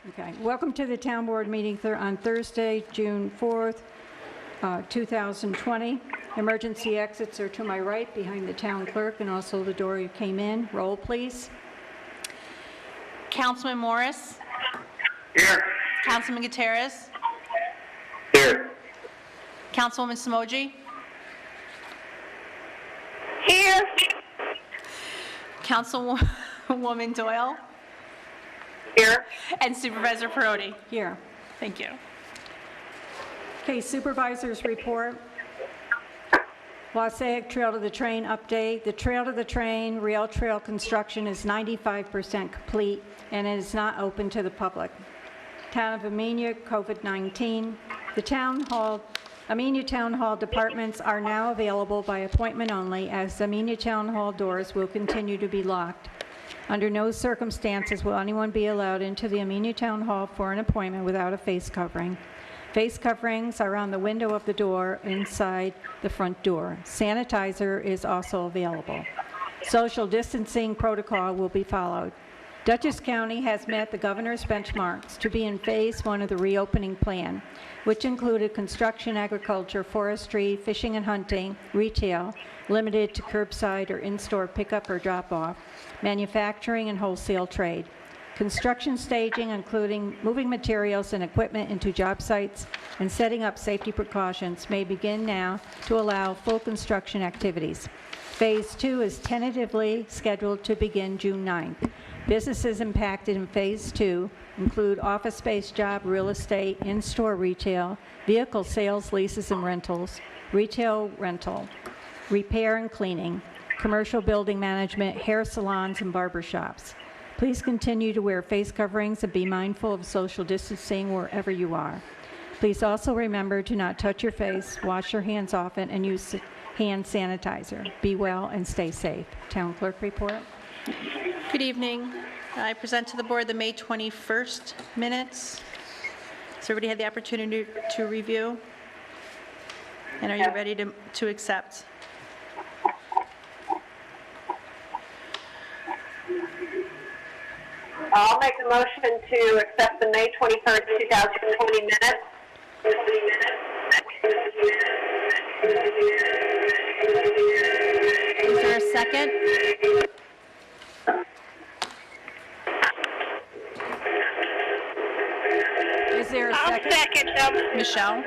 Okay. Welcome to the Town Board meeting on Thursday, June 4th, 2020. Emergency exits are to my right behind the town clerk and also the door you came in. Roll, please. Councilman Morris. Here. Councilman Gutierrez. Here. Councilwoman Samoji. Here. Councilwoman Doyle. Here. And Supervisor Perotti. Here. Thank you. Okay, supervisors report. Wassaic Trail to the Train update. The Trail to the Train rail trail construction is 95% complete and it is not open to the public. Town of Amenia, COVID-19. The Amenia Town Hall departments are now available by appointment only, as Amenia Town Hall doors will continue to be locked. Under no circumstances will anyone be allowed into the Amenia Town Hall for an appointment without a face covering. Face coverings are on the window of the door inside the front door. Sanitizer is also available. Social distancing protocol will be followed. Dutchess County has met the governor's benchmarks to be in phase 1 of the reopening plan, which included construction, agriculture, forestry, fishing and hunting, retail, limited to curbside or in-store pickup or drop-off, manufacturing and wholesale trade. Construction staging, including moving materials and equipment into job sites and setting up safety precautions, may begin now to allow full construction activities. Phase 2 is tentatively scheduled to begin June 9th. Businesses impacted in Phase 2 include office space, job, real estate, in-store retail, vehicle sales, leases and rentals, retail rental, repair and cleaning, commercial building management, hair salons and barber shops. Please continue to wear face coverings and be mindful of social distancing wherever you are. Please also remember to not touch your face, wash your hands often, and use hand sanitizer. Be well and stay safe. Town Clerk report. Good evening. I present to the board the May 21st minutes. Has everybody had the opportunity to review? And are you ready to accept? I'll make a motion to accept the May 21st, 2020 minutes. Is there a second? Is there a second? I'll second them. Michelle?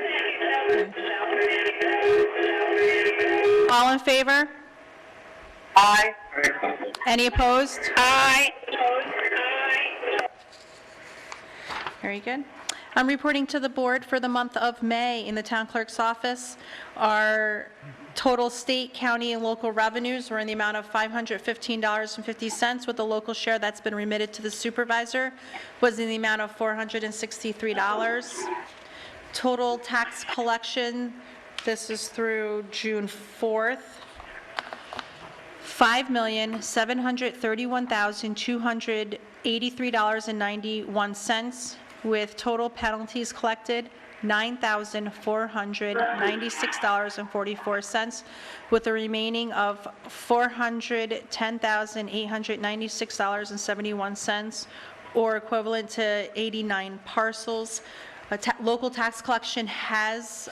All in favor? Aye. Any opposed? Aye. Very good. I'm reporting to the board for the month of May in the town clerk's office. Our total state, county, and local revenues were in the amount of $515.50, with the local share that's been remitted to the supervisor was in the amount of $463. Total tax collection, this is through June 4th, $5,731,283.91, with total penalties collected $9,496.44, with a remaining of $410,896.71, or equivalent to 89 parcels. Local tax collection has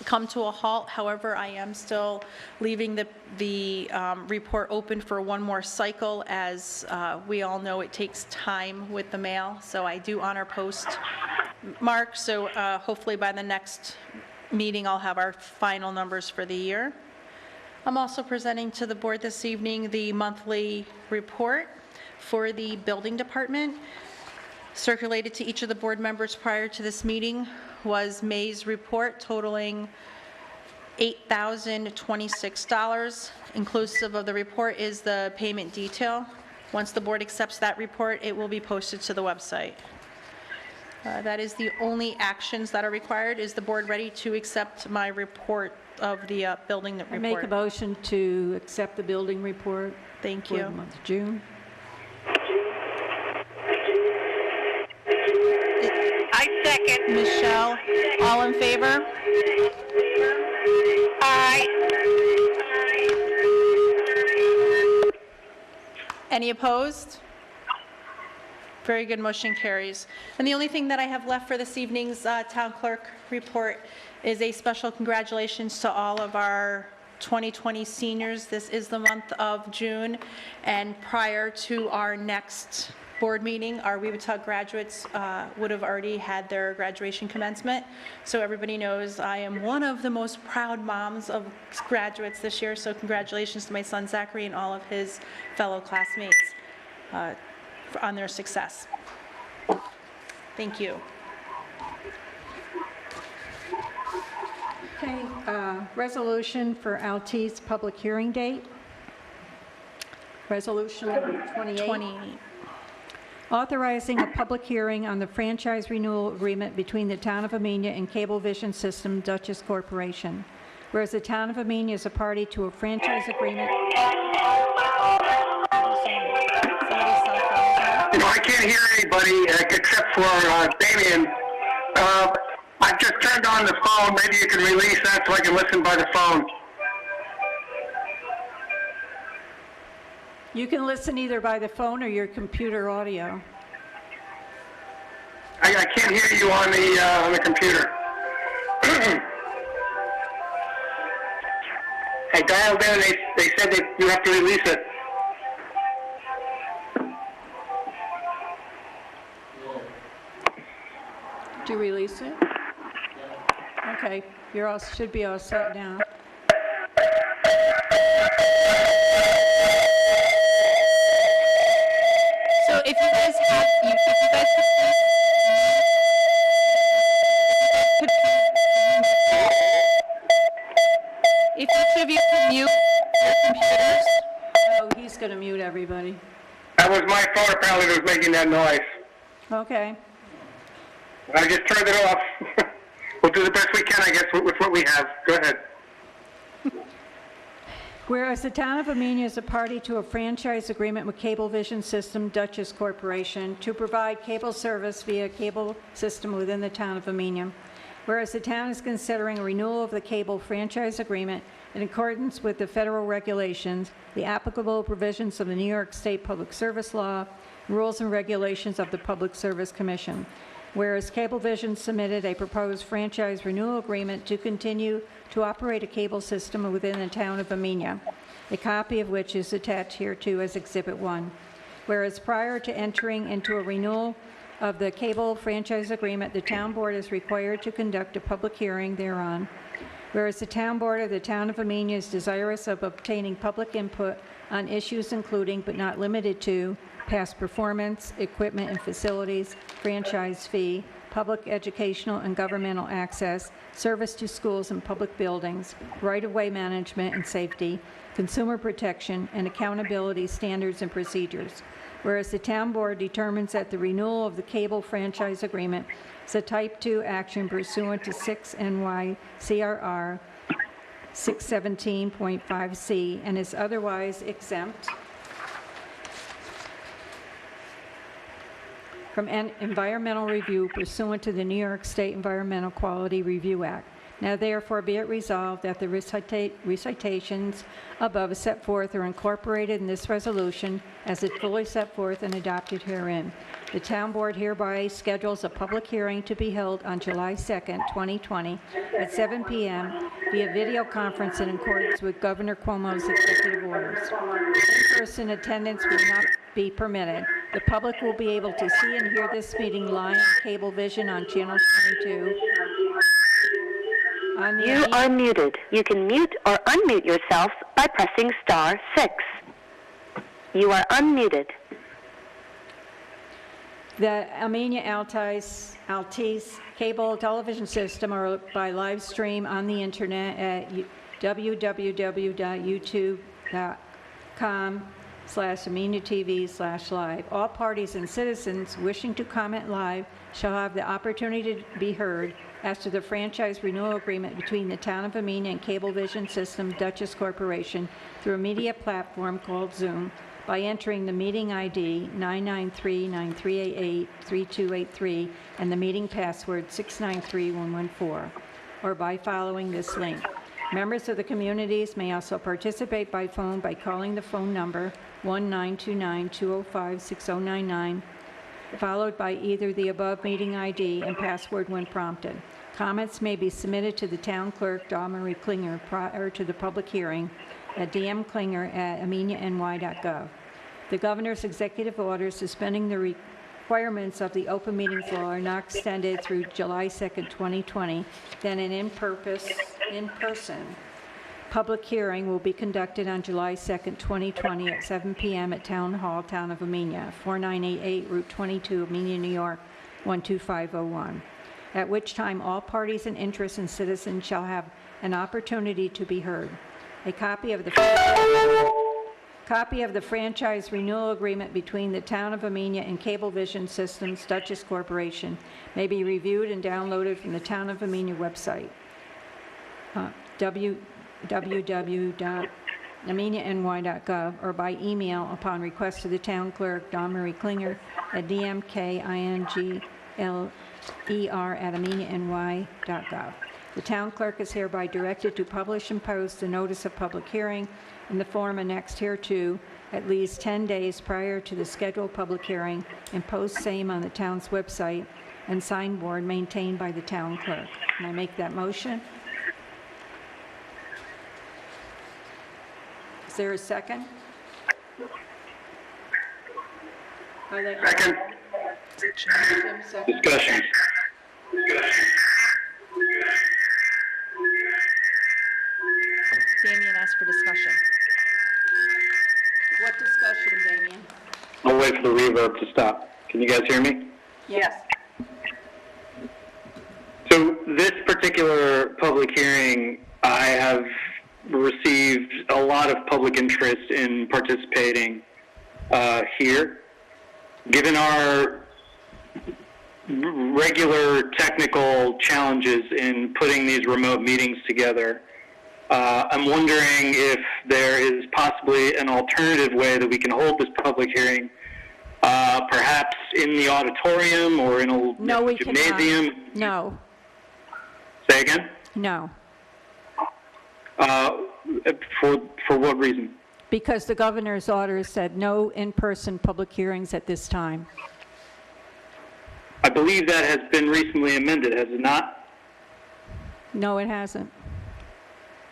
come to a halt. However, I am still leaving the report open for one more cycle, as we all know it takes time with the mail. So I do honor post mark. So hopefully by the next meeting I'll have our final numbers for the year. I'm also presenting to the board this evening the monthly report for the building department. Circulated to each of the board members prior to this meeting was May's report, totaling $8,026. Inclusive of the report is the payment detail. Once the board accepts that report, it will be posted to the website. That is the only actions that are required. Is the board ready to accept my report of the building report? I make a motion to accept the building report. Thank for you. the month of June. I second. Michelle, all in favor? Aye. Any opposed? Very good, motion carries. And the only thing that I have left for this evening's town clerk report is a special congratulations to all of our 2020 seniors. This is the month of June, and prior to our next board meeting, our Weebatuck graduates would have already had their graduation commencement. So everybody knows I am one of the most proud moms of graduates this year, so congratulations to my son Zachary and all of his fellow classmates on their success. Thank you. Okay, resolution for Altice public hearing date. Resolution number 28. Authorizing a public hearing on the franchise renewal agreement between the Town of Amenia and Cablevision System Dutchess Corporation. Whereas the Town of Amenia is a party to a franchise agreement. I can't hear anybody except for Damien. I've just turned on the phone. Maybe you can release that so I can listen by the phone. You can listen either by the phone or your computer audio. I can't hear you on the computer. I dialed in. They said that you have to release it. Did you release it? Okay, you're all, should be all set now. So if you guys have, if each of you could mute your computers. Oh, he's going to mute everybody. That was my phone apparently that was making that noise. Okay. I just turned it off. We'll do the best we can, I guess, with what we have. Go ahead. Whereas the Town of Amenia is a party to a franchise agreement with Cablevision System Dutchess Corporation to provide cable service via cable system within the Town of Amenia. Whereas the town is considering a renewal of the cable franchise agreement in accordance with the federal regulations, the applicable provisions of the New York State Public Service Law, rules and regulations of the Public Service Commission. Whereas Cablevision submitted a proposed franchise renewal agreement to continue to operate a cable system within the Town of Amenia, a copy of which is attached hereto as Exhibit 1. Whereas prior to entering into a renewal of the cable franchise agreement, the Town Board is required to conduct a public hearing thereon. Whereas the Town Board of the Town of Amenia is desirous of obtaining public input on issues including, but not limited to, past performance, equipment and facilities, franchise fee, public educational and governmental access, service to schools and public buildings, right-of-way management and safety, consumer protection, and accountability standards and procedures. Whereas the Town Board determines that the renewal of the cable franchise agreement is a Type 2 action pursuant to 6 NY CRR 617.5C and is otherwise exempt from an environmental review pursuant to the New York State Environmental Quality Review Act. Now therefore be it resolved that the recitations above set forth are incorporated in this resolution as it fully set forth and adopted herein. The Town Board hereby schedules a public hearing to be held on July 2nd, 2020 at 7 p.m. via video conference in accordance with Governor Cuomo's executive orders. In-person attendance will not be permitted. The public will be able to see and hear this meeting live on Cablevision on Channel 22. You are muted. You can mute or unmute yourself by pressing *6. You are unmuted. The Amenia Altice cable television system are by live stream on the internet at www.youtube.com/AmeniaTV/live. All parties and citizens wishing to comment live shall have the opportunity to be heard as to the franchise renewal agreement between the Town of Amenia and Cablevision System Dutchess Corporation through a media platform called Zoom by entering the meeting ID 993-9388-3283 and the meeting password 693114, or by following this link. Members of the communities may also participate by phone by calling the phone number 1-929-205-6099 followed by either the above meeting ID and password when prompted. Comments may be submitted to the town clerk, Dawn Marie Klinger, prior to the public hearing at dmklinger@ameniany.gov. The governor's executive orders suspending the requirements of the open meetings law are now extended through July 2nd, 2020. Then an in-person public hearing will be conducted on July 2nd, 2020 at 7 p.m. at Town Hall, Town of Amenia, 4988 Route 22, Amenia, New York, 12501, at which time all parties and interests and citizens shall have an opportunity to be heard. A copy of the franchise renewal agreement between the Town of Amenia and Cablevision Systems, Dutchess Corporation, may be reviewed and downloaded from the Town of Amenia website, www.ameniany.gov, or by email upon request to the town clerk, Dawn Marie Klinger, at dmkingler@ameniany.gov. The town clerk is hereby directed to publish and post the notice of public hearing in the form annexed hereto at least 10 days prior to the scheduled public hearing, and post same on the town's website and signboard maintained by the town clerk. Can I make that motion? Is there a second? Second. Jim, second. Discussion. Damien asked for discussion. What discussion, Damien? I'll wait for the reverb to stop. Can you guys hear me? Yes. So this particular public hearing, I have received a lot of public interest in participating here. Given our regular technical challenges in putting these remote meetings together, I'm wondering if there is possibly an alternative way that we can hold this public hearing, perhaps in the auditorium or in a No, we gymnasium. cannot. No. Say again? No. For what reason? Because the governor's order said no in-person public hearings at this time. I believe that has been recently amended, has it not? No, it hasn't.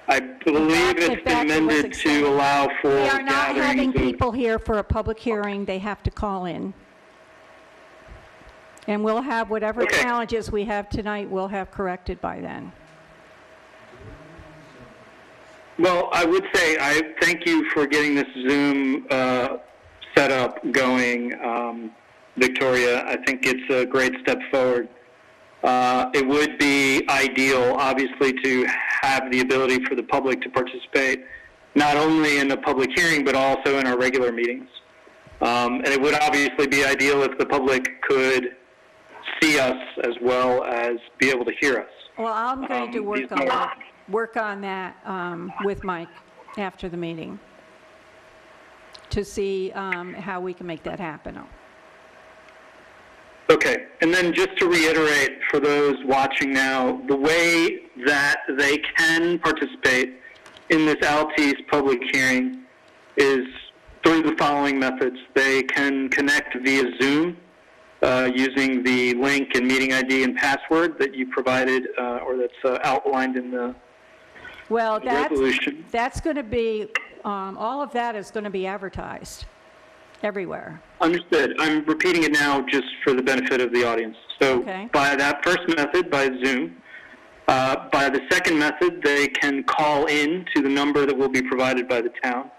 I believe it's been amended to allow for We are not having gatherings. people here for a public hearing. They have to call in. And we'll have whatever Okay. challenges we have tonight, we'll have corrected by then. Well, I would say I thank you for getting this Zoom setup going, Victoria. I think it's a great step forward. It would be ideal, obviously, to have the ability for the public to participate, not only in the public hearing, but also in our regular meetings. And it would obviously be ideal if the public could see us as well as be able to hear us. Well, I'm going to work on that with Mike after the meeting to see how we can make that happen. Okay, and then just to reiterate for those watching now, the way that they can participate in this Altice public hearing is through the following methods. They can connect via Zoom using the link and meeting ID and password that you provided or that's outlined in the resolution. That's going to be, all of that is going to be advertised everywhere. Understood. I'm repeating it now just for the benefit of the audience. So Okay. by that first method, by Zoom, by the second method, they can call in to the number that will be provided by the town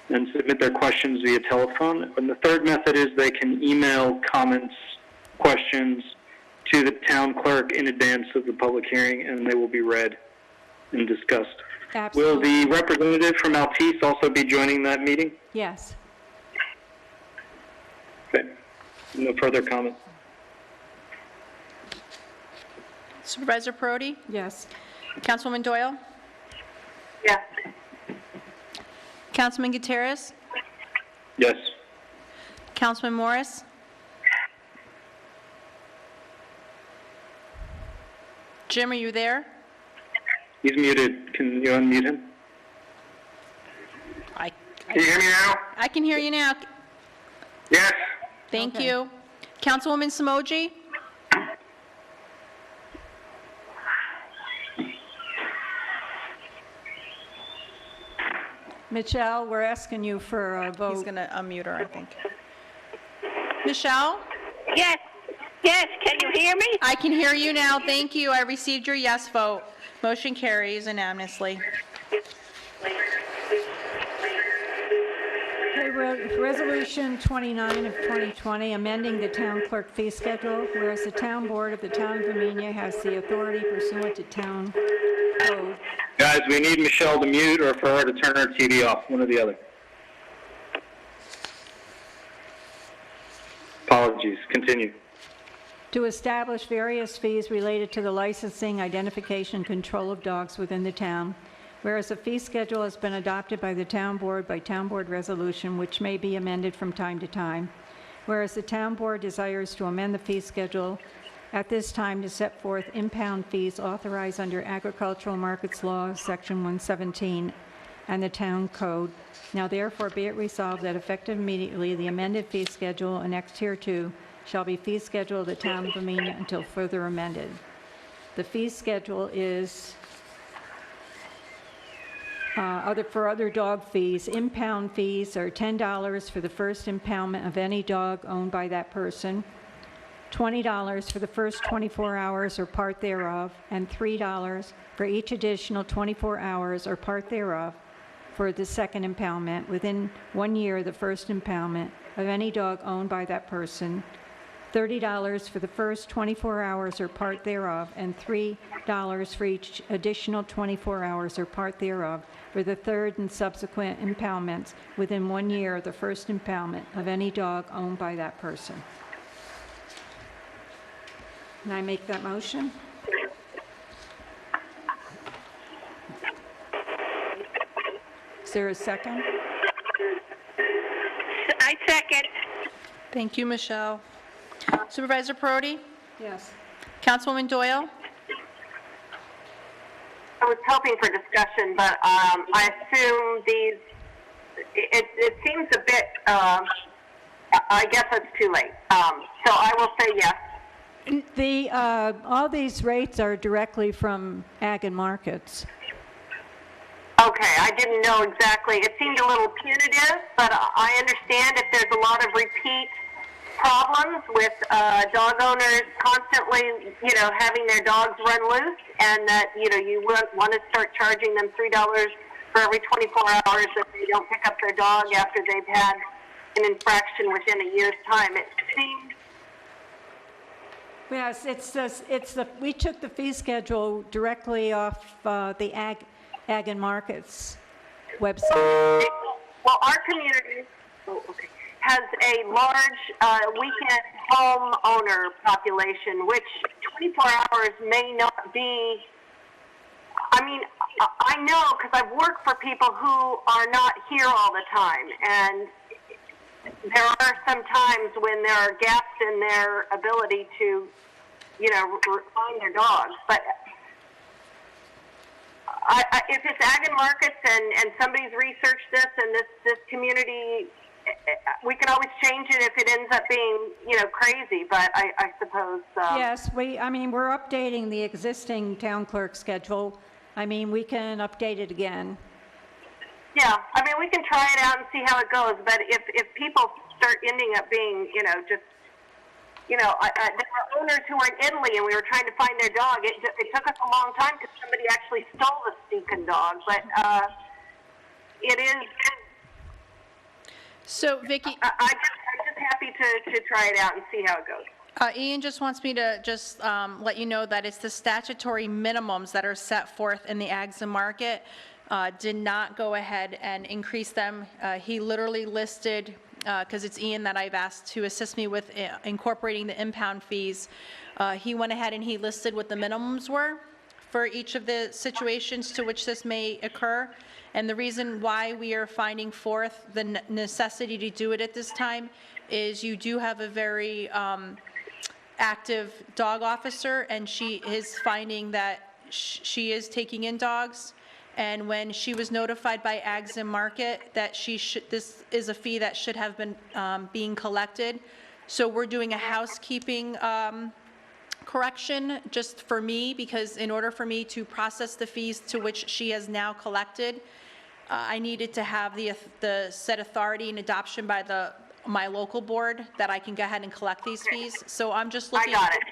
and submit their questions via telephone. And the third method is they can email comments, questions to the town clerk in advance of the public hearing, and they will be read and discussed. Absolutely. Will the representative from Altice also be joining that meeting? Yes. Okay. No further comments. Supervisor Perotti? Yes. Councilwoman Doyle? Yes. Councilman Gutierrez? Yes. Councilman Morris? Jim, are you there? He's muted. Can you unmute him? I Can you hear me now? can hear you now. Yes. Thank Okay. you. Councilwoman Samoji? Michelle, we're asking you for a He's vote. going to unmute her, I think. Michelle? Yes, can you hear me? I can hear you now. Thank you. I received your yes vote. Motion carries unanimously. Okay, Resolution 29 of 2020, amending the town clerk fee schedule, whereas the town board of the town of Amenia has the authority pursuant to town code. Guys, we need Michelle to mute or for her to turn her TV off, one or the other. Apologies. Continue. To establish various fees related to the licensing, identification, control of dogs within the town, whereas a fee schedule has been adopted by the town board by town board resolution, which may be amended from time to time, whereas the town board desires to amend the fee schedule at this time to set forth impound fees authorized under Agricultural Markets Law, Section 117, and the town code. Now therefore be it resolved that effective immediately, the amended fee schedule annexed hereto shall be fee schedule of the town of Amenia until further amended. The fee schedule is for other dog fees. Impound fees are $10 for the first impoundment of any dog owned by that person, $20 for the first 24 hours or part thereof, and $3 for each additional 24 hours or part thereof for the second impoundment within 1 year of the first impoundment of any dog owned by that person, $30 for the first 24 hours or part thereof, and $3 for each additional 24 hours or part thereof for the third and subsequent impoundments within 1 year of the first impoundment of any dog owned by that person. Can I make that motion? Is there a second? I second. Thank you, Michelle. Supervisor Perotti? Yes. Councilwoman Doyle? I was hoping for discussion, but I assume it seems a bit, I guess it's too late. So I will say yes. All these rates are directly from Ag and Markets. Okay, I didn't know exactly. It seemed a little punitive, but I understand if there's a lot of repeat problems with dog owners constantly, having their dogs run loose, and that, you want to start charging them $3 for every 24 hours that they don't pick up their dog after they've had an infraction within a year's time. It seems. Yes, we took the fee schedule directly off the Ag and Markets website. Well, our community has a large weekend home owner population, which 24 hours may not be. I mean, I know because I've worked for people who are not here all the time, and there are some times when there are gaps in their ability to, find their dogs. But if it's Ag and Markets and somebody's researched this and this community, we can always change it if it ends up being, crazy. But I suppose. Yes, we're updating the existing town clerk schedule. We can update it again. Yeah, we can try it out and see how it goes. But if people start ending up being, there are owners who are in Italy, and we were trying to find their dog. It took us a long time because somebody actually stole the stinking dog. But it is. So, Vicki, I'm just happy to try it out and see how it goes. Ian just wants me to just let you know that it's the statutory minimums that are set forth in the Ags and Market. Did not go ahead and increase them. He literally listed, because it's Ian that I've asked to assist me with incorporating the impound fees. He went ahead and he listed what the minimums were for each of the situations to which this may occur. And the reason why we are finding forth the necessity to do it at this time is you do have a very active dog officer, and she is finding that she is taking in dogs. And when she was notified by Ags and Market that this is a fee that should have been being collected, So we're doing a housekeeping correction just for me, because in order for me to process the fees to which she has now collected, I needed to have the said authority and adoption by my local board that I can go ahead and collect these fees. So I'm just looking. got it.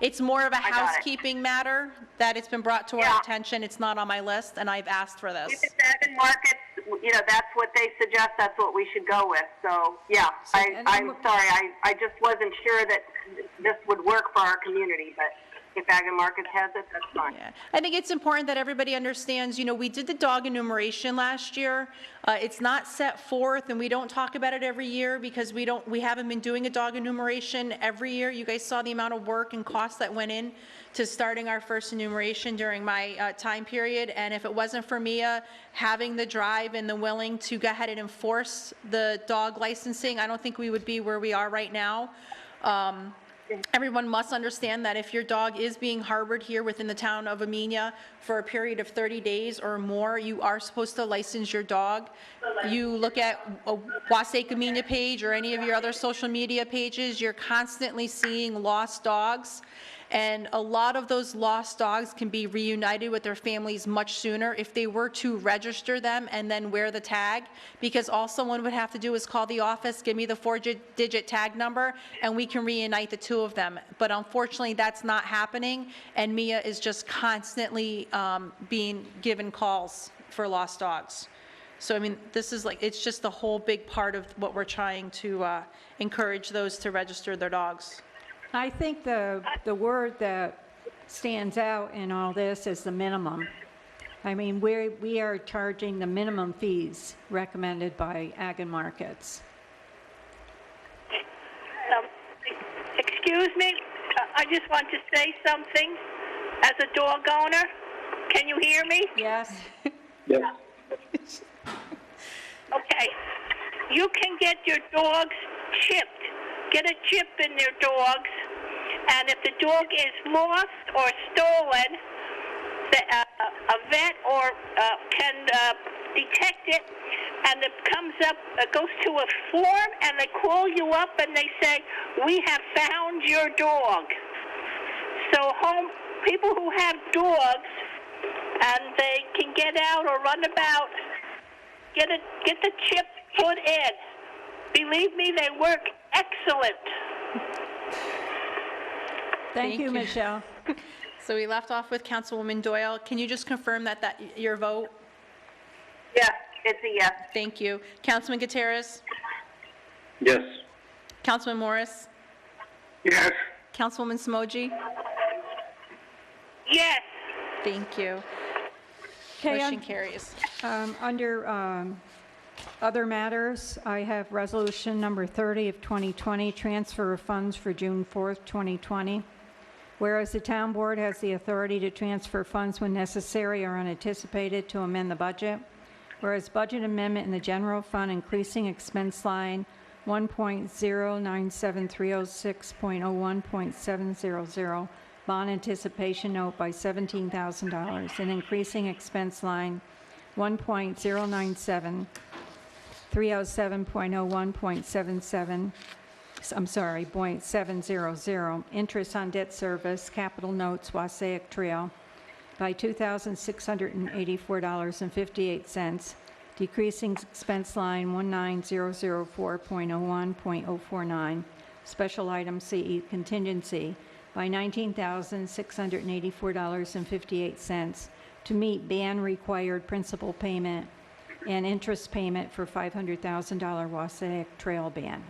It's more of a got it. housekeeping matter that it's been brought to our Yeah. attention. It's not on my list, and I've asked for If this. it's ag and markets, that's what they suggest, that's what we should go with. So, yeah, and I'm sorry, I just wasn't sure that this would work for our community, but if ag and markets has it, that's fine. Yeah, I think it's important that everybody understands, we did the dog enumeration last year. It's not set forth, and we don't talk about it every year because we haven't been doing a dog enumeration every year. You guys saw the amount of work and cost that went in to starting our first enumeration during my time period. And if it wasn't for Mia having the drive and the willing to go ahead and enforce the dog licensing, I don't think we would be where we are right now. Everyone must understand that if your dog is being harbored here within the town of Amenia for a period of 30 days or more, you are supposed to license your dog. You look at a Wassaic Amenia page or any of your other social media pages, you're constantly seeing lost dogs. And a lot of those lost dogs can be reunited with their families much sooner if they were to register them and then wear the tag, because all someone would have to do is call the office, give me the 4-digit tag number, and we can reunite the two of them. But unfortunately, that's not happening, and Mia is just constantly being given calls for lost dogs. So, I mean, this is it's just a whole big part of what we're trying to encourage those to register their dogs. I think the word that stands out in all this is the minimum. I mean, we are charging the minimum fees recommended by Ag and Markets. Excuse me, I just want to say something. As a dog owner, can you hear me? Yes? Yes. Okay. You can get your dogs chipped. Get a chip in your dogs, and if the dog is lost or stolen, a vet can detect it, and it comes up, it goes to a form, and they call you up and they say, "We have found your dog." So people who have dogs and they can get out or run about, get the chip put in. Believe me, they work excellent. Thank you, Michelle. So we left off with Councilwoman Doyle. Can you just confirm that your vote? Yes, it's a yes. Thank you. Councilman Gutierrez? Yes. Councilman Morris? Yes. Councilwoman Smoji? Yes. Thank you. Okay, Motion carries. Under other matters, I have resolution number 30 of 2020, transfer of funds for June 4th, 2020. Whereas the town board has the authority to transfer funds when necessary or unanticipated to amend the budget. Whereas budget amendment in the general fund increasing expense line 1.097306.01.700 bond anticipation note by $17,000 and increasing expense line 1.097307.01.77 .700 interest on debt service capital notes Wassaic Trail by $2,684.58, decreasing expense line 19004.01.049 special item CE contingency by $19,684.58 to meet ban required principal payment and interest payment for $500,000 Wassaic Trail ban.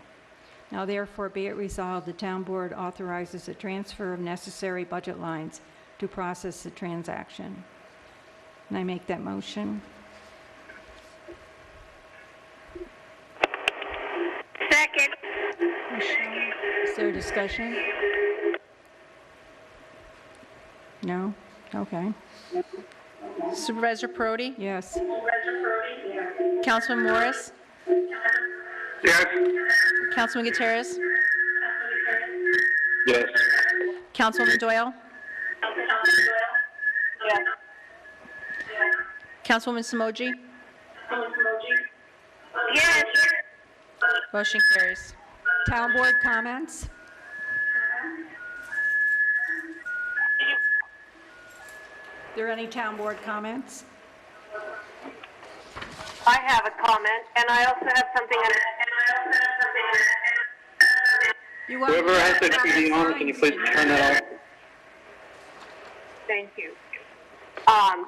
Now therefore be it resolved, the town board authorizes the transfer of necessary budget lines to process the transaction. And I make that motion. Second. Is there discussion? No? Okay. Supervisor Perotti? Yes. Councilman Morris? Yes. Councilman Gutierrez? Yes. Councilwoman Doyle? Yes. Councilwoman Smoji? Yes. Motion carries. Town board comments? Are there any town board comments? I have a comment, and I also have something. You want Whoever has their TV on, can you please turn that off? Thank you.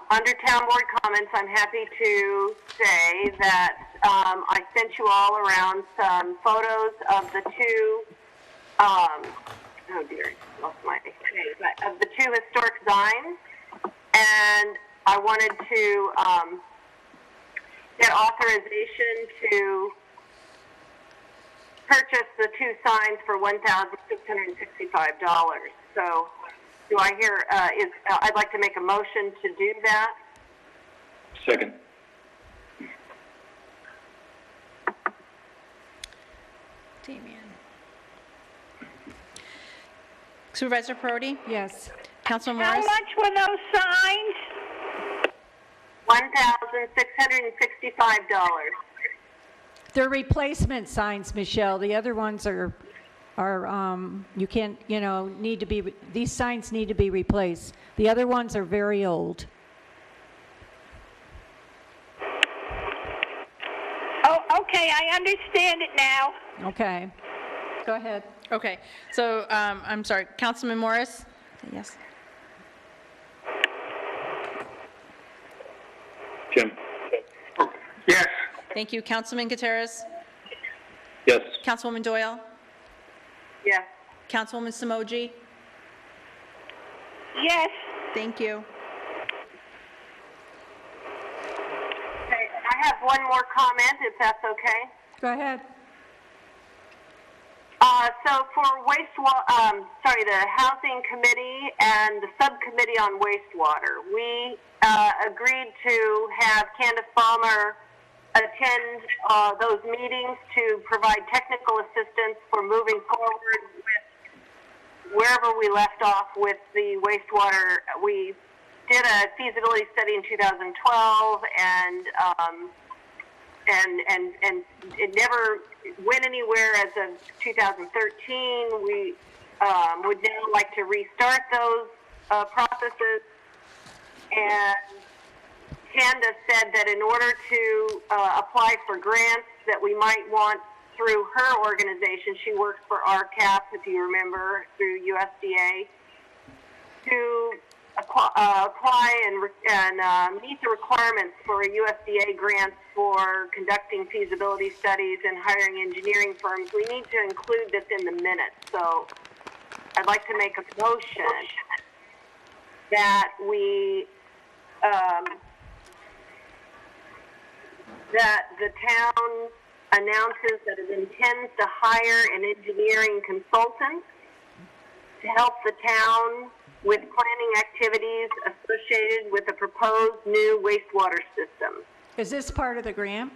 Under town board comments, I'm happy to say that I sent you all around some photos of the two, oh dear, lost my page, but of the two historic signs, and I wanted to get authorization to purchase the two signs for $1,665. So, do I hear? I'd like to make a motion to do that. Second. Damian. Supervisor Perotti? Yes. Councilman How Morris? much were those signs? $1,665. They're replacement signs, Michelle. The other ones are you can't, need to be, these signs need to be replaced. The other ones are very old. Oh, okay, I understand it now. Okay. Go ahead. Okay, so, I'm sorry, Councilman Morris? Yes. Jim? Yes. Thank you. Councilman Gutierrez? Yes. Councilwoman Doyle? Yes. Councilwoman Samoji? Yes. Thank you. Okay, I have one more comment, if that's okay. Go ahead. So for the Housing Committee and the Subcommittee on Wastewater, we agreed to have Candace Balmer attend those meetings to provide technical assistance for moving forward with wherever we left off with the wastewater. We did a feasibility study in 2012, and it never went anywhere as of 2013. We would now like to restart those processes, and Candace said that in order to apply for grants that we might want through her organization, she works for RCAP, if you remember, through USDA, to apply and meet the requirements for USDA grants for conducting feasibility studies and hiring engineering firms. We need to include this in the minutes. So I'd like to make a motion that we that the town announces that it intends to hire an engineering consultant to help the town with planning activities associated with the proposed new wastewater system. Is this part of the grant?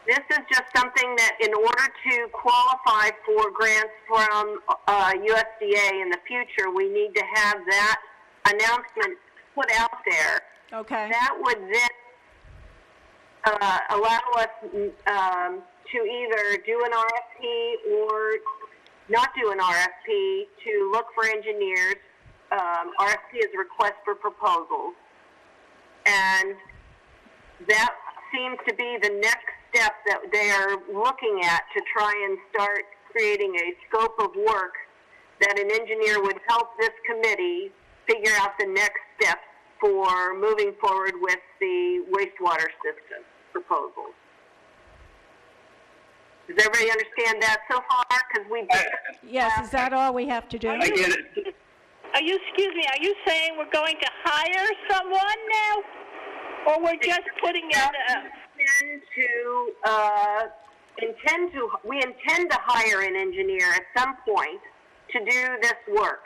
This is just something that in order to qualify for grants from USDA in the future, we need to have that announcement put out there. Okay. That would then allow us to either do an RFP or not do an RFP to look for engineers. RFP is a request for proposals. And that seems to be the next step that they are looking at to try and start creating a scope of work that an engineer would help this committee figure out the next steps for moving forward with the wastewater system proposals. Does everybody understand that so far? Because we Yes, is that all we have to do? I get it. Are you saying we're going to hire someone now? Or we're just putting in we intend to hire an engineer at some point to do this work.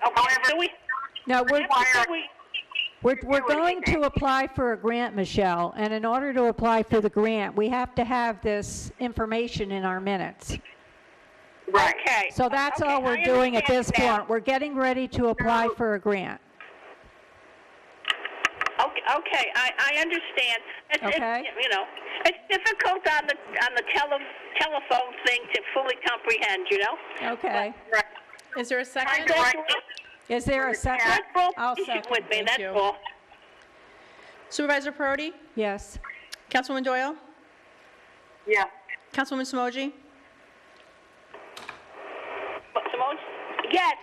Okay, However, so No, we're do going anything. to apply for a grant, Michelle, and in order to apply for the grant, we have to have this information in our minutes. right. okay. So that's Okay, all we're I doing at this understand now. point. We're getting ready to apply for a grant. Okay, I understand. Okay. It's difficult on the telephone thing to fully comprehend, you know? Okay. Right. Is there a second? Right. Is there a second? I'll second. With me, Thank that's you. all. Supervisor Perotti? Yes. Councilwoman Doyle? Yeah. Councilwoman Smoji? Simone? Yes.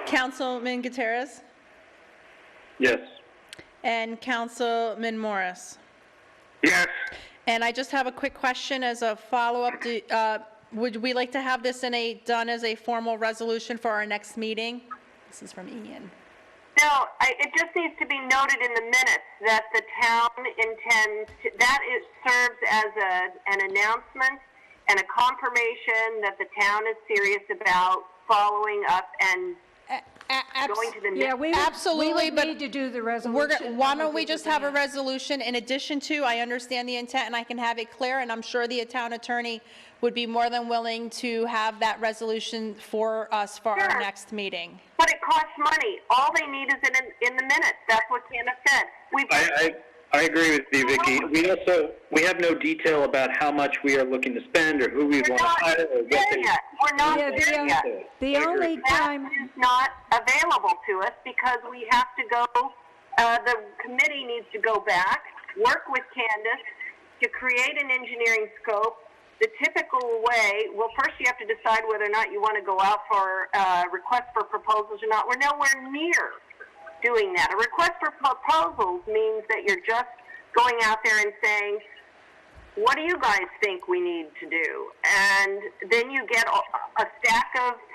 Councilman Gutierrez? Yes. And Councilman Morris? Yes. And I just have a quick question as a follow-up. Would we like to have this done as a formal resolution for our next meeting? This is from Ian. No, it just needs to be noted in the minutes that the town intends to, that it serves as an announcement and a confirmation that the town is serious about following up and going to the Yeah, we would, Absolutely, we would but need to do the Why resolution. don't we just have a resolution in addition to, I understand the intent and I can have it clear, and I'm sure the town attorney would be more than willing to have that resolution for us for our Sure. next meeting. But it costs money. All they need is in the minutes. That's what Candace said. I agree with you, Vicki. We have no detail about how much we are looking to spend or who we We're want to not hire or what there they. yet. We're not Yeah, there yet. the only That time, is not available to us because we have to go, the committee needs to go back, work with Candace to create an engineering scope. The typical way, well, first you have to decide whether or not you want to go out for requests for proposals or not. We're nowhere near doing that. A request for proposals means that you're just going out there and saying, what do you guys think we need to do? And then you get a stack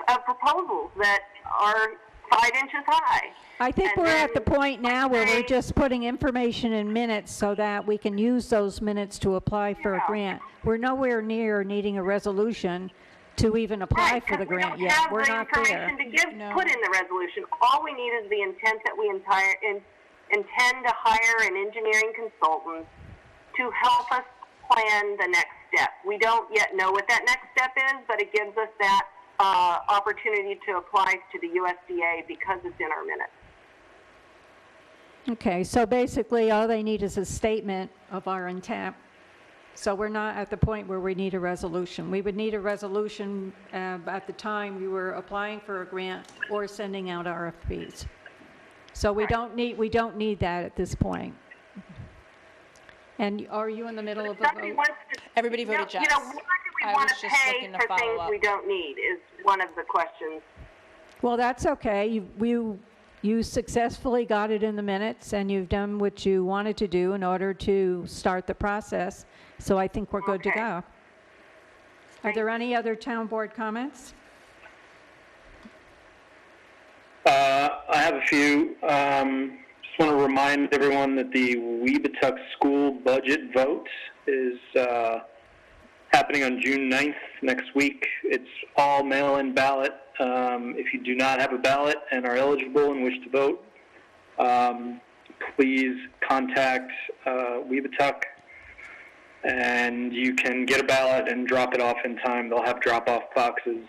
of proposals that are 5 inches high. I think And we're at the then point now where we're say- just putting information in minutes so that we can use those minutes to apply for a Yeah. grant. We're nowhere near needing a resolution to even apply Right, for the 'cause we grant don't yet. have We're the not there. information to give, No. put in the resolution. All we need is the intent that we intend to hire an engineering consultant to help us plan the next step. We don't yet know what that next step is, but it gives us that opportunity to apply to the USDA because it's in our minutes. Okay, so basically, all they need is a statement of our intent. So we're not at the point where we need a resolution. We would need a resolution at the time we were applying for a grant or sending out RFPs. So we don't need that at this point. And are you in the middle of a Somebody vote? wants to, Everybody you know, voted yes. you know, why do I we want was to just pay looking to for follow things up. we don't need is one of the questions. Well, that's okay. You successfully got it in the minutes, and you've done what you wanted to do in order to start the process. So I think we're good to Okay. go. Are there any other town board comments? I have a few. Just want to remind everyone that the Weebatuck school budget vote is happening on June 9th next week. It's all mail-in ballot. If you do not have a ballot and are eligible and wish to vote, please contact Weebatuck, and you can get a ballot and drop it off in time. They'll have drop-off boxes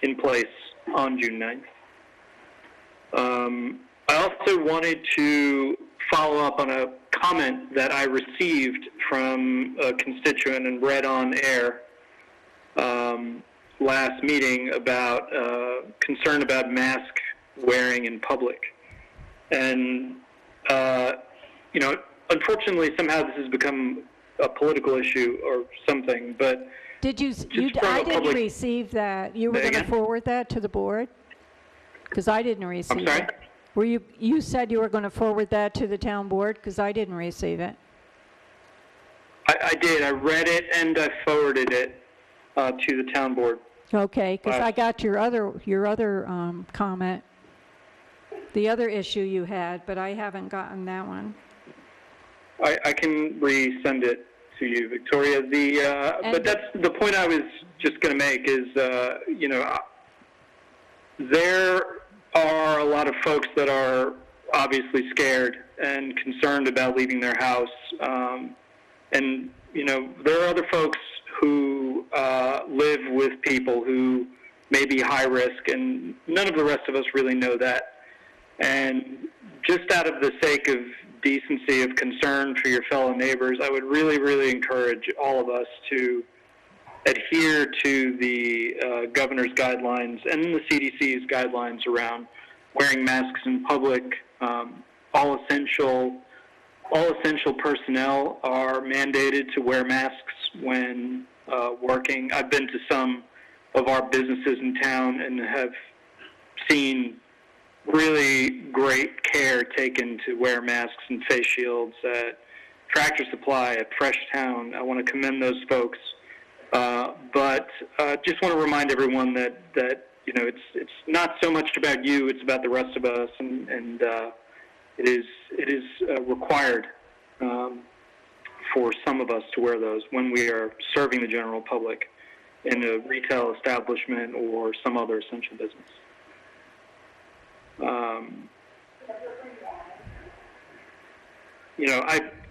in place on June 9th. I also wanted to follow up on a comment that I received from a constituent and read on air last meeting about concern about mask wearing in public. And, you know, unfortunately, somehow this has become a political issue or something, but Did you, from I a didn't public- receive that. You were Say going to again? forward that to the board? Because I didn't receive sorry? it. Were you said you were going to forward that to the town board? Because I didn't receive it. I did. I read it and I forwarded it to the town board. Okay, because I Right. got your other comment, the other issue you had, but I haven't gotten that one. I can resend it to you, Victoria. But that's the point I was just going to make is, you know, there are a lot of folks that are obviously scared and concerned about leaving their house. And, you know, there are other folks who live with people who may be high risk, and none of the rest of us really know that. And just out of the sake of decency of concern for your fellow neighbors, I would really, really encourage all of us to adhere to the governor's guidelines and the CDC's guidelines around wearing masks in public. All essential personnel are mandated to wear masks when working. I've been to some of our businesses in town and have seen really great care taken to wear masks and face shields at Tractor Supply, at Fresh Town. I want to commend those folks. But just want to remind everyone that it's not so much about you, it's about the rest of us, and it is required for some of us to wear those when we are serving the general public in a retail establishment or some other essential business.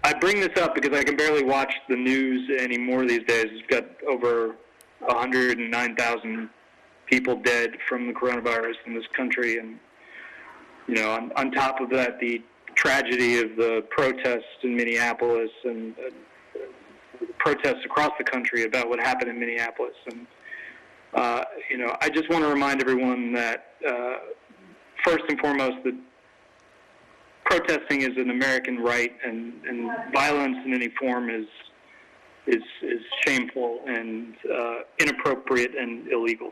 I bring this up because I can barely watch the news anymore these days. We've got over 109,000 people dead from the coronavirus in this country, and on top of that, the tragedy of the protests in Minneapolis and protests across the country about what happened in Minneapolis. And I just want to remind everyone that first and foremost, that protesting is an American right, and violence in any form is shameful and inappropriate and illegal.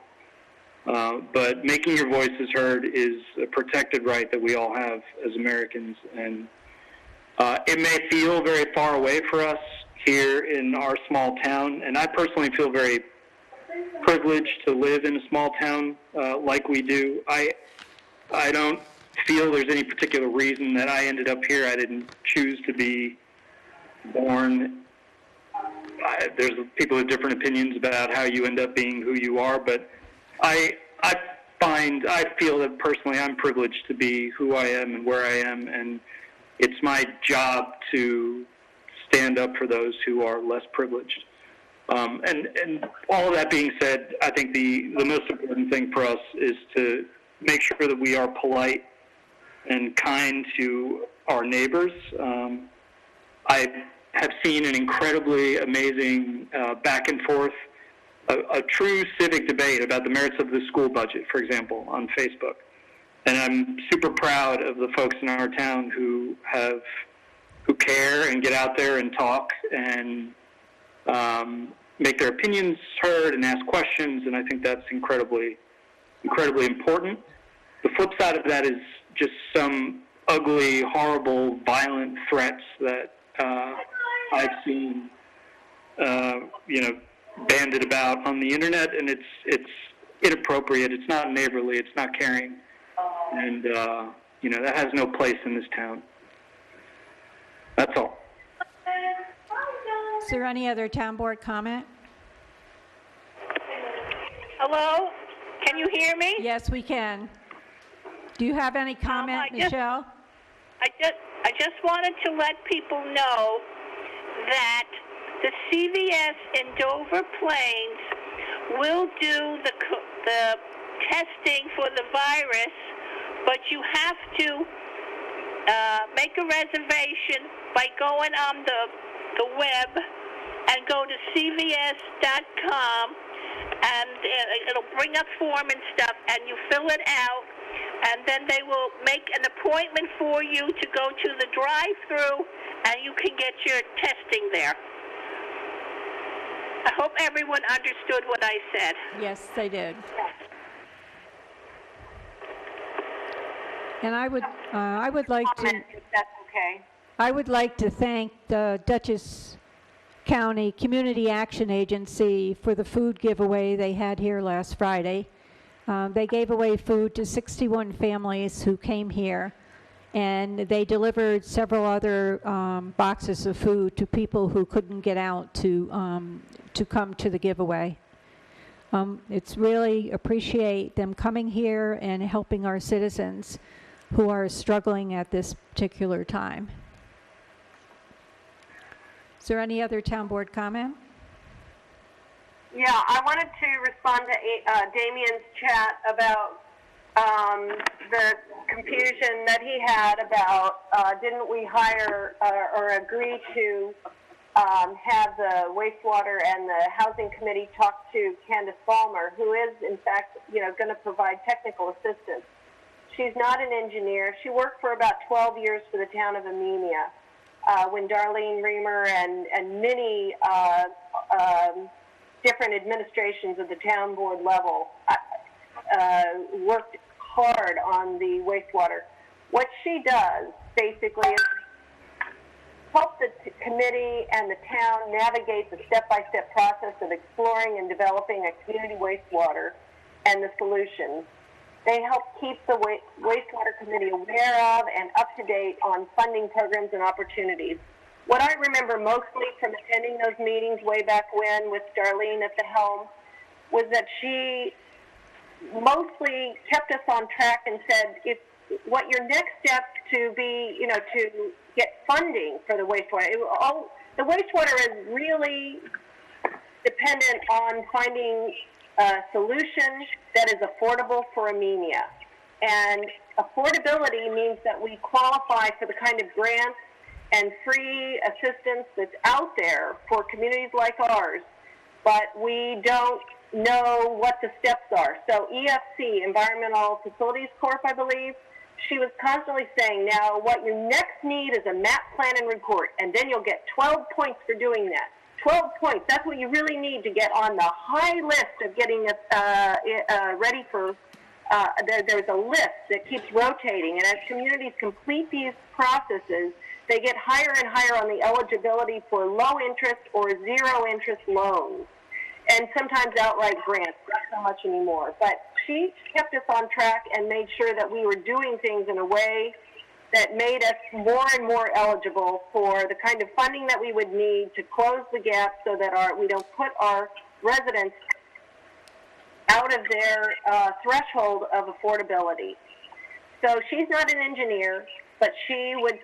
But making your voices heard is a protected right that we all have as Americans, and it may feel very far away for us here in our small town, and I personally feel very privileged to live in a small town like we do. I don't feel there's any particular reason that I ended up here. I didn't choose to be born. There's people with different opinions about how you end up being who you are, but I feel that personally I'm privileged to be who I am and where I am, and it's my job to stand up for those who are less privileged. And all of that being said, I think the most important thing for us is to make sure that we are polite and kind to our neighbors. I have seen an incredibly amazing back and forth, a true civic debate about the merits of the school budget, for example, on Facebook. And I'm super proud of the folks in our town who care and get out there and talk and make their opinions heard and ask questions, and I think that's incredibly important. The flip side of that is just some ugly, horrible, violent threats that I've seen, banded about on the internet, and it's inappropriate. It's not neighborly. It's not caring, and that has no place in this town. That's all. Is there any other town board comment? Hello? Can you hear me? Yes, we can. Do you have any comment, Michelle? I just wanted to let people know that the CVS in Dover Plains will do the testing for the virus, but you have to make a reservation by going on the web and go to cvs.com, and it'll bring up form and stuff, and you fill it out, and then they will make an appointment for you to go to the drive-thru, and you can get your testing there. I hope everyone understood what I said. Yes, they did. And I would like to. If that's okay. I would like to thank the Dutchess County Community Action Agency for the food giveaway they had here last Friday. They gave away food to 61 families who came here, and they delivered several other boxes of food to people who couldn't get out to come to the giveaway. It's really appreciate them coming here and helping our citizens who are struggling at this particular time. Is there any other town board comment? Yeah, I wanted to respond to Damien's chat about the confusion that he had about didn't we hire or agree to have the wastewater and the housing committee talk to Candace Ballmer, who is, in fact, going to provide technical assistance. She's not an engineer. She worked for about 12 years for the town of Amenia when Darlene Reamer and many different administrations at the town board level worked hard on the wastewater. What she does, basically, is help the committee and the town navigate the step-by-step process of exploring and developing a community wastewater and the solutions. They help keep the wastewater committee aware of and up to date on funding programs and opportunities. What I remember mostly from attending those meetings way back when with Darlene at the helm was that she mostly kept us on track and said, what your next step to be, to get funding for the wastewater. The wastewater is really dependent on finding a solution that is affordable for Amenia. And affordability means that we qualify for the kind of grants and free assistance that's out there for communities like ours, but we don't know what the steps are. So EFC, Environmental Facilities Corp., I believe, she was constantly saying, now what you next need is a map plan and report, and then you'll get 12 points for doing that. 12 points, that's what you really need to get on the high list of getting ready for, there's a list that keeps rotating, and as communities complete these processes, they get higher and higher on the eligibility for low interest or zero interest loans, and sometimes outright grants, not so much anymore. But she kept us on track and made sure that we were doing things in a way that made us more and more eligible for the kind of funding that we would need to close the gap so that we don't put our residents out of their threshold of affordability. So she's not an engineer, but she would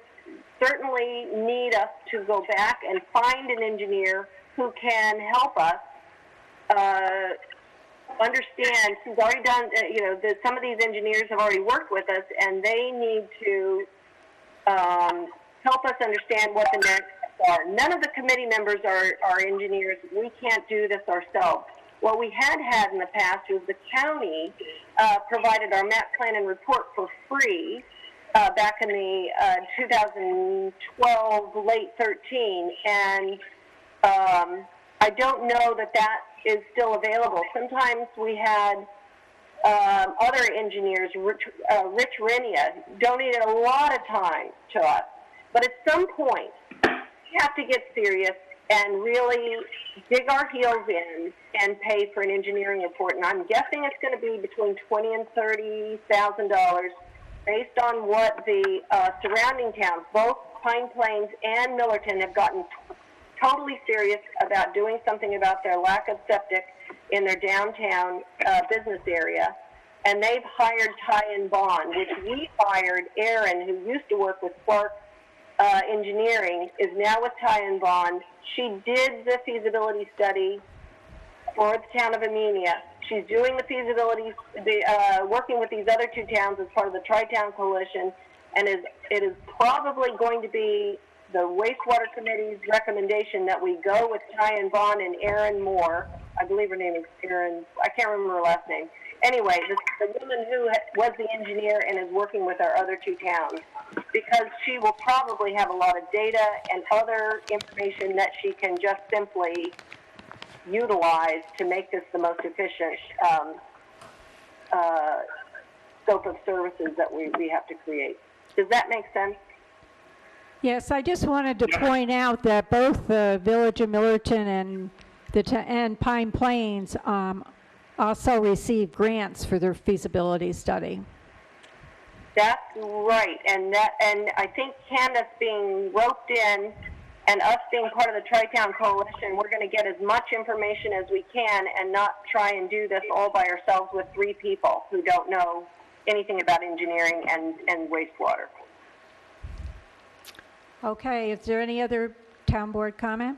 certainly need us to go back and find an engineer who can help us understand. She's already done, some of these engineers have already worked with us, and they need to help us understand what the next steps are. None of the committee members are engineers. We can't do this ourselves. What we had in the past was the county provided our map plan and report for free back in the 2012, late 13, and I don't know that is still available. Sometimes we had other engineers, Rich Renia, donated a lot of time to us. But at some point, we have to get serious and really dig our heels in and pay for an engineering report. And I'm guessing it's going to be between $20,000 and $30,000 based on what the surrounding towns, both Pine Plains and Millerton, have gotten totally serious about doing something about their lack of septic in their downtown business area. And they've hired Ty and Bond, which we hired Erin, who used to work with Clerk Engineering, is now with Ty and Bond. She did the feasibility study for the town of Amenia. She's doing the feasibility, working with these other two towns as part of the Tri-Town Coalition, and it is probably going to be the wastewater committee's recommendation that we go with Ty and Bond and Erin Moore. I believe her name is Erin. I can't remember her last name. Anyway, the woman who was the engineer and is working with our other two towns, because she will probably have a lot of data and other information that she can just simply utilize to make this the most efficient scope of services that we have to create. Does that make sense? Yes, I just wanted to point out that both the Village of Millerton and Pine Plains also received grants for their feasibility study. That's right, and I think Candace being roped in and us being part of the Tri-Town Coalition, we're going to get as much information as we can and not try and do this all by ourselves with 3 people who don't know anything about engineering and wastewater. Okay, is there any other town board comment?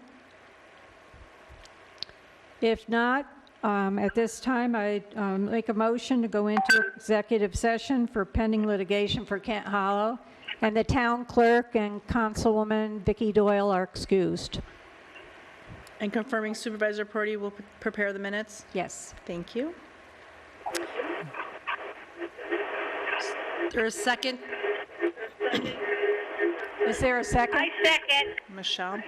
If not, At this time, I make a motion to go into executive session for pending litigation for Kent Hollow, and the town clerk and Councilwoman Vicki Doyle are excused. And confirming Supervisor Prodi will prepare the minutes? Yes. Thank you. There a second? Is there a second? I second. Michelle.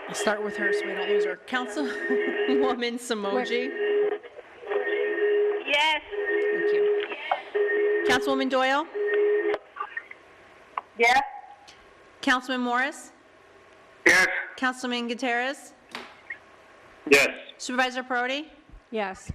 I'll start with her so we don't lose her. Councilwoman Samoji? Yes. Thank you. Councilwoman Doyle? Yes? Councilman Morris? Yes. Councilman Gutierrez? Yes. Supervisor Prodi? Yes.